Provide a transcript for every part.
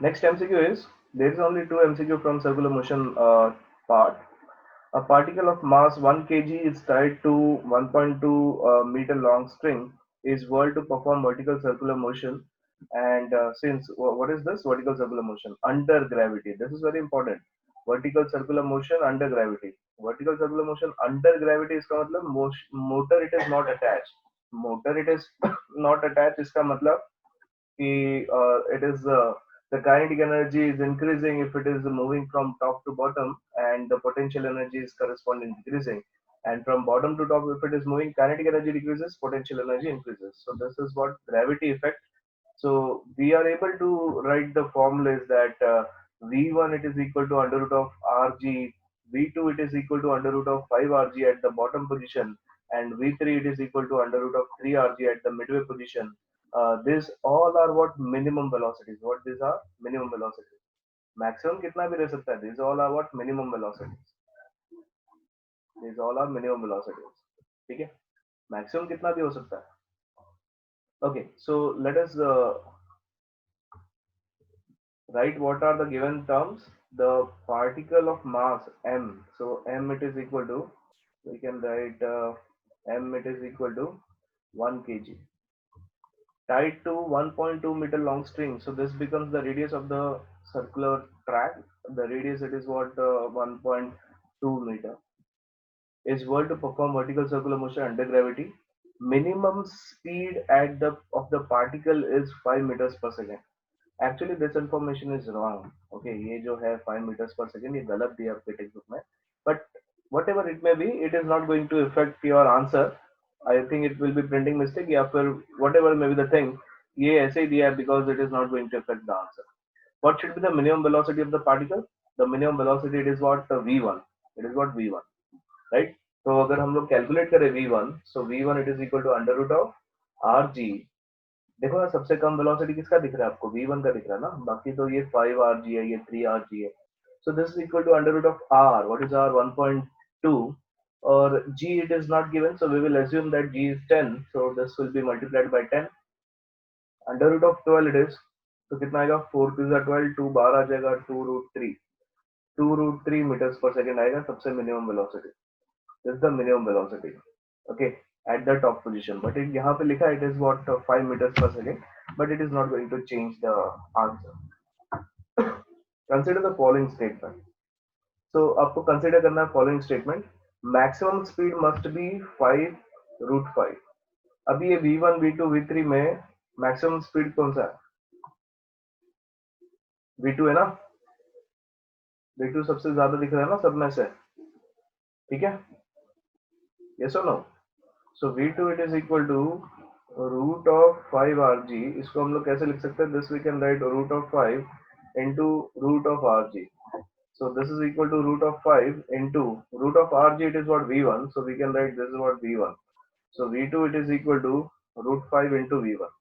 Next MCQ is, there is only two MCQ from circular motion part. A particle of mass 1 kg is tied to 1.2 meter long string is whirled to perform vertical circular motion. And since what is this vertical circular motion under gravity? This is very important. Vertical circular motion under gravity. Vertical circular motion under gravity इसका मतलब motor it is not attached. Motor it is not attached इसका मतलब it is the kinetic energy is increasing if it is moving from top to bottom, and the potential energy is corresponding decreasing. And from bottom to top, if it is moving, kinetic energy decreases, potential energy increases. So this is what gravity effect. So we are able to write the formula is that V1 it is equal to under root of Rg, V2 it is equal to under root of 5 Rg at the bottom position, and V3 it is equal to under root of 3 Rg at the midway position. These all are what minimum velocities. What these are minimum velocities. Maximum कितना भी रह सकता है. These all are what minimum velocities. These all are minimum velocities. ठीक है. Maximum कितना भी हो सकता है. Okay, so let us write what are the given terms. The particle of mass m. So m it is equal to, we can write m it is equal to 1 kg. Tied to 1.2 meter long string. So this becomes the radius of the circular track. The radius it is what 1.2 meter is whirled to perform vertical circular motion under gravity. Minimum speed at the of the particle is 5 meters per second. Actually this information is wrong. Okay, ये जो है 5 meters per second ये गलत दिया आपके text book में. But whatever it may be, it is not going to affect your answer. I think it will be printing mistake या फिर whatever may be the thing, ये ऐसे ही दिया है because it is not going to affect the answer. What should be the minimum velocity of the particle? The minimum velocity it is what v1. It is what v1, right? तो अगर हम लोग calculate करें v1, so v1 it is equal to under root of rg. देखो ना सबसे कम velocity किसका दिख रहा है आपको? v1 का दिख रहा है ना. बाकी तो ये 5 rg है, ये 3 rg है. So this is equal to under root of r. What is r? 1.2. Or g it is not given, so we will assume that g is 10. So this will be multiplied by 10. Under root of 12 it is. तो कितना आएगा? 4 2 12, 2 बार आ जाएगा, 2 root 3. 2 root 3 meters per second आएगा सबसे minimum velocity. This is the minimum velocity. Okay, at the top position. But it यहाँ पे लिखा it is what 5 meters per second. But it is not going to change the answer. Consider the following statement. So आपको consider करना है following statement. Maximum speed must be 5 root 5. अभी ये v1 v2 v3 में maximum speed कौन सा है? v2 है ना. v2 सबसे ज्यादा दिख रहा है ना सब में से. ठीक है. Yes or no? So v2 it is equal to root of 5 rg. इसको हम लोग कैसे लिख सकते हैं? This we can write root of 5 into root of rg. So this is equal to root of 5 into root of rg. It is what v1. So we can write this is what v1. So v2 it is equal to root 5 into v1.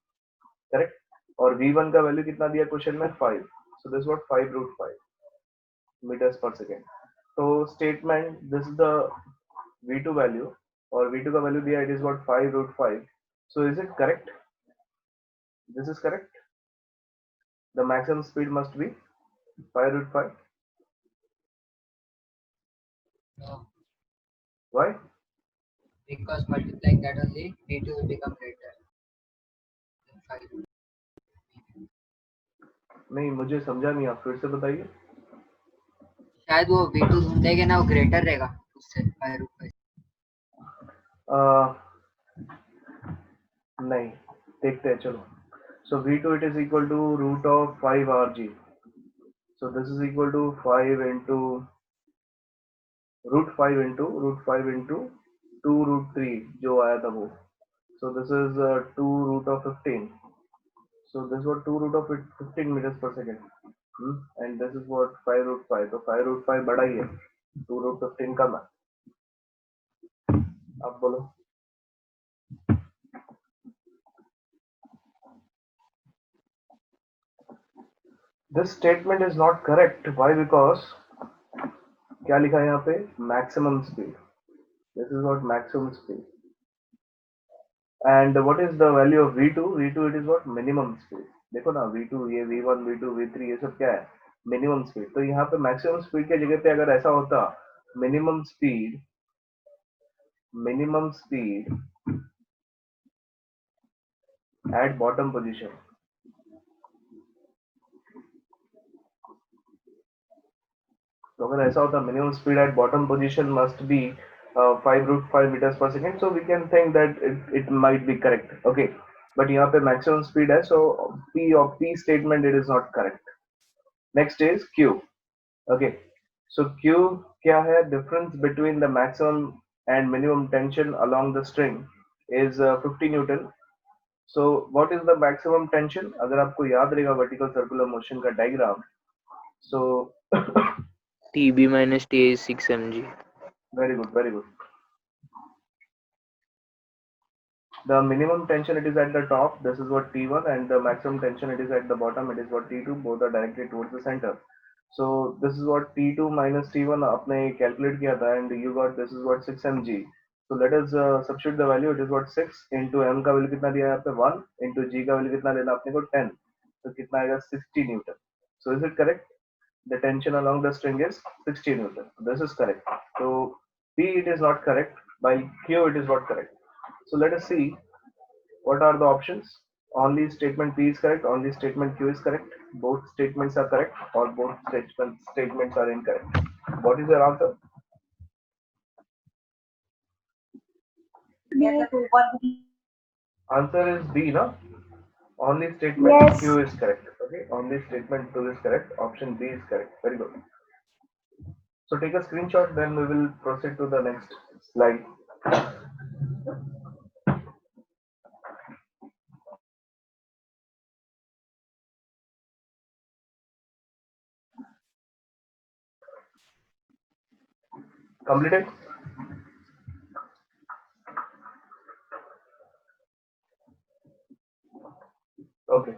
Correct? और v1 का value कितना दिया question में? 5. So this is what 5 root 5 meters per second. So statement, this is the v2 value, और v2 का value दिया it is what 5 root 5. So is it correct? This is correct. The maximum speed must be 5 root 5. No, Why? because multiplying that only v2 will become greater than 5. नहीं मुझे समझा नहीं, आप फिर से बताइए. शायद वो v2 ढूंढेंगे ना, वो ग्रेटर रहेगा उससे 5 रूट 5. नहीं देखते हैं चलो. So v2 it is equal to root of 5 rg. So this is equal to 5 into root 5 into 2 root 3 जो आया था वो. So this is 2 root of 15. So this was 2 root of 15 meters per second. And this is what 5 root 5. तो 5 root 5 बड़ा ही है, 2 root 15 कम है. आप बोलो. This statement is not correct. Why? Because क्या लिखा है यहाँ पे? Maximum speed. This is what maximum speed. And what is the value of v2? v2 it is what minimum speed. देखो ना V2 ये V1 V2 V3 ये सब क्या है मिनिमम स्पीड। तो यहाँ पे मैक्सिमम स्पीड के जगह पे अगर ऐसा होता minimum speed at bottom position, तो अगर ऐसा होता minimum speed at bottom position must be 5 √5 meters per second, so we can think that it might be correct, okay, but यहाँ पे maximum speed है, so P statement it is not correct. Next is Q, okay, so Q क्या है, difference between the maximum and minimum tension along the string is 50 Newton. So what is the maximum tension, अगर आपको याद रहेगा vertical circular motion का diagram, so TB minus TA is 6 mg. very good, very good. The minimum tension it is at the top, this is what T1, and the maximum tension it is at the bottom, it is what T2, both are directed towards the center. So this is what T2 minus T1 आपने calculate किया था, and you got this is what 6 mg. So let us substitute the value, it is what 6 into m का value कितना दिया है यहाँ पे 1 into g का value कितना लेना आपने को 10, तो कितना आएगा 60 Newton. So is it correct? The tension along the string is 60 Newton. This is correct. So P it is not correct, while Q it is what correct. So let us see what are the options. Only statement P is correct, only statement Q is correct, both statements are correct, or both statements are incorrect. What is your answer? Answer is B, no? Only statement Yes. Q is correct. Okay, only statement 2 is correct. Option B is correct. Very good. So take a screenshot, then we will proceed to the next slide. Completed? Okay.